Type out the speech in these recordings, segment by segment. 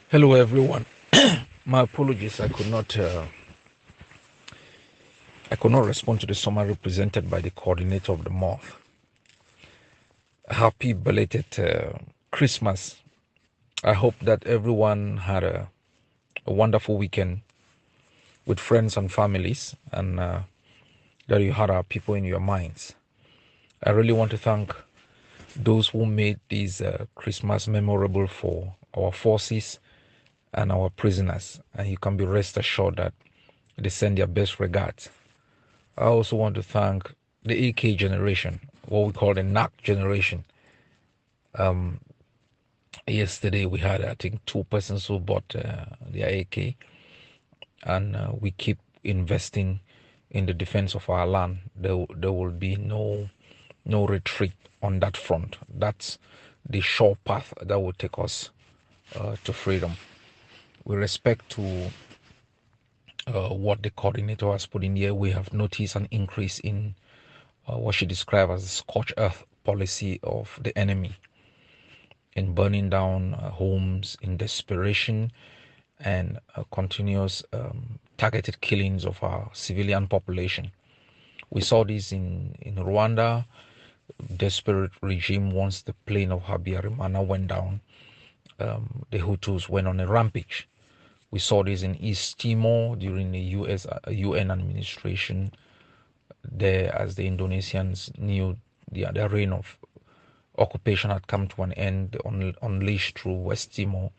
Hello, everyone. My apologies. I could not respond to the summary presented by the coordinator of the month. Happy belated Christmas. I hope that everyone had a wonderful weekend with friends and families, and that you had our people in your minds. I really want to thank those who made this Christmas memorable for our forces and our prisoners, and you can be rest assured that they send their best regards. I also want to thank the AK generation, what we call the NAC generation. Yesterday we had, I think, two persons who bought their AK, and we keep investing in the defense of our land. There will be no retreat on that front. That's the sure path that will take us to freedom. With respect to what the coordinator has put in here, we have noticed an increase in what she described as the scorched earth policy of the enemy in burning down homes in desperation and continuous targeted killings of our civilian population. We saw this in Rwanda. Desperate regime, once the plane of Habyarimana went down, the Hutus went on a rampage. We saw this in East Timor during the UN administration there, as the Indonesians knew their reign of occupation had come to an end, unleashed through West Timor,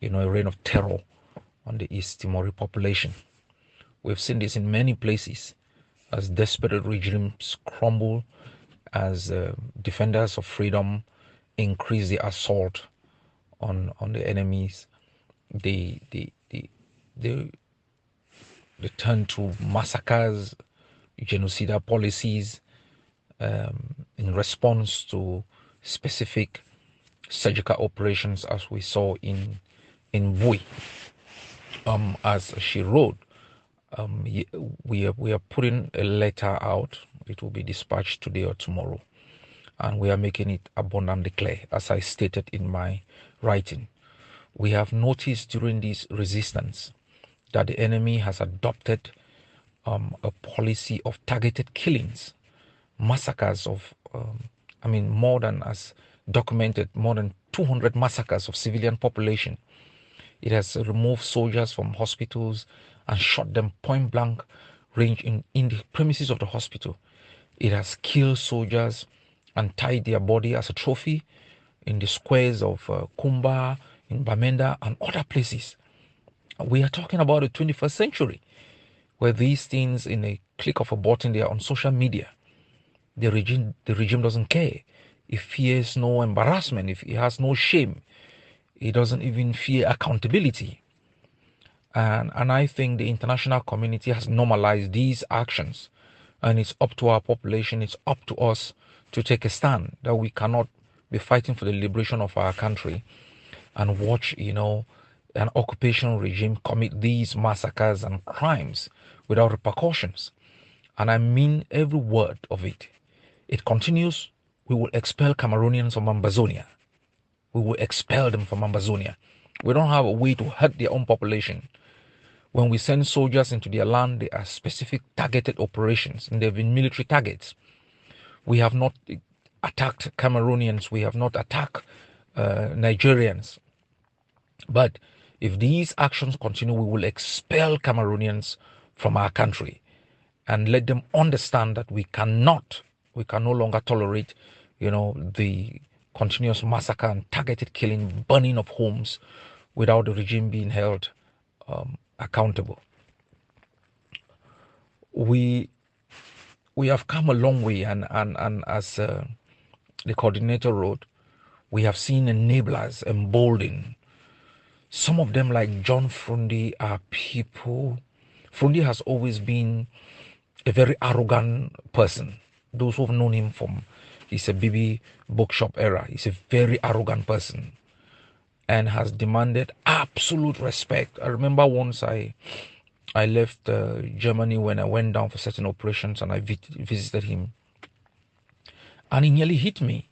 a reign of terror on the East Timor population. We've seen this in many places as desperate regimes crumble, as defenders of freedom increase the assault on the enemies. They turn to massacres, genocidal policies in response to specific surgical operations, as we saw in Vui. As she wrote, we are putting a letter out. It will be dispatched today or tomorrow, and we are making it abundantly clear, as I stated in my writing. We have noticed during this resistance that the enemy has adopted a policy of targeted killings, massacres of, more than, as documented, more than 200 massacres of civilian population. It has removed soldiers from hospitals and shot them point blank range in the premises of the hospital. It has killed soldiers and tied their body as a trophy in the squares of Kumba, in Bamenda, and other places. We are talking about the 21st century, where these things, in a click of a button, they are on social media. The regime doesn't care. It fears no embarrassment. If it has no shame, it doesn't even fear accountability. And I think the international community has normalized these actions, and it's up to our population, it's up to us to take a stand, that we cannot be fighting for the liberation of our country and watch, an occupation regime commit these massacres and crimes without repercussions. And I mean every word of it. It continues. We will expel Cameroonians from Ambazonia. We will expel them from Ambazonia. We don't have a way to hurt their own population. When we send soldiers into their land, there are specific targeted operations, and there have been military targets. We have not attacked Cameroonians. We have not attacked Nigerians. But if these actions continue, we will expel Cameroonians from our country and let them understand that we can no longer tolerate, the continuous massacre and targeted killing, burning of homes without the regime being held accountable. We have come a long way, and as the coordinator wrote, we have seen enablers emboldened. Some of them, like John Frundi, are people. Frundi has always been a very arrogant person. Those who have known him from his BB bookshop era, he's a very arrogant person and has demanded absolute respect. I remember once I left Germany when I went down for certain operations, and I visited him, and he nearly hit me,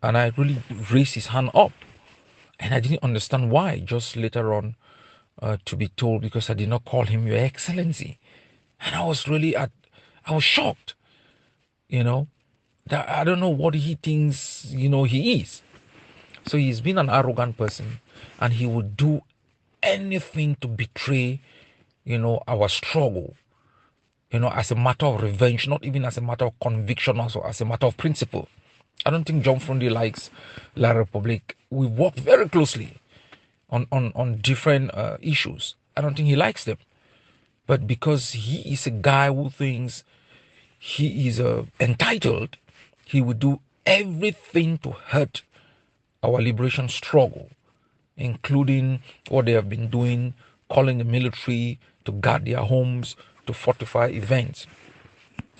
and I really raised his hand up, And I didn't understand why. Just later on, to be told, because I did not call him Your Excellency. And I was really, I was shocked, you know, that I don't know what he thinks, he is. So he's been an arrogant person, and he would do anything to betray, our struggle, as a matter of revenge, not even as a matter of conviction, also as a matter of principle. I don't think John Frundi likes La Republique. We work very closely on different issues. I don't think he likes them. But because he is a guy who thinks he is entitled, he would do everything to hurt our liberation struggle, including what they have been doing, calling the military to guard their homes, to fortify events.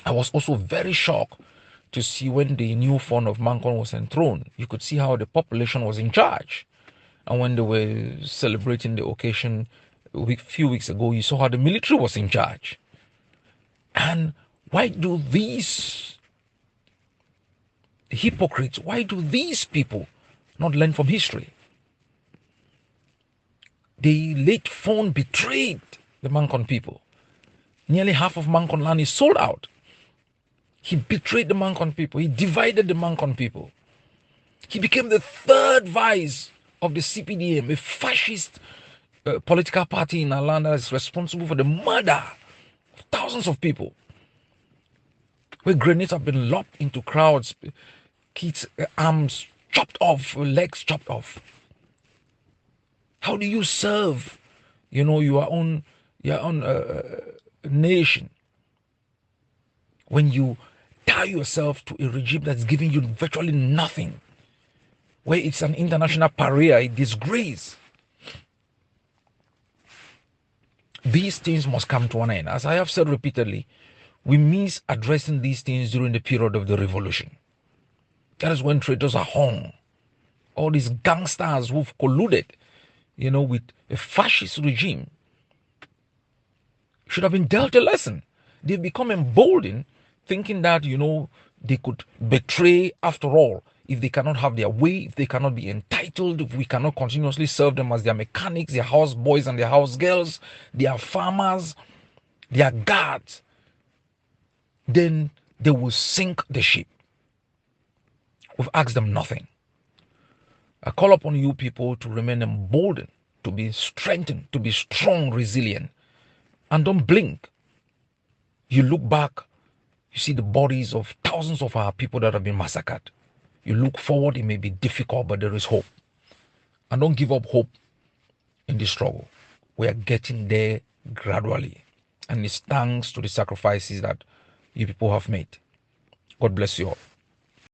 I was also very shocked to see when the new font of Mancon was enthroned. You could see how the population was in charge. And when they were celebrating the occasion a few weeks ago, you saw how the military was in charge. And why do these hypocrites, why do these people not learn from history? The late Fon betrayed the Mancon people. Nearly half of Mancon land is sold out. He betrayed the Mancon people. He divided the Mancon people. He became the third vice of the CPDM, a fascist political party in our land that is responsible for the murder of thousands of people, where grenades have been lobbed into crowds, kids' arms chopped off, legs chopped off. How do you serve, your own nation when you tie yourself to a regime that's giving you virtually nothing, where it's an international pariah, a disgrace? These things must come to an end. As I have said repeatedly, we miss addressing these things during the period of the revolution. That is when traitors are hung. All these gangsters who've colluded, with a fascist regime should have been dealt a lesson. They've become emboldened, thinking that, they could betray after all. If they cannot have their way, if they cannot be entitled, if we cannot continuously serve them as their mechanics, their house boys and their house girls, their farmers, their guards, then they will sink the ship. We've asked them nothing. I call upon you people to remain emboldened, to be strengthened, to be strong, resilient, and don't blink. You look back, you see the bodies of thousands of our people that have been massacred. You look forward, it may be difficult, but there is hope. And don't give up hope in this struggle. We are getting there gradually. And it's thanks to the sacrifices that you people have made. God bless you all.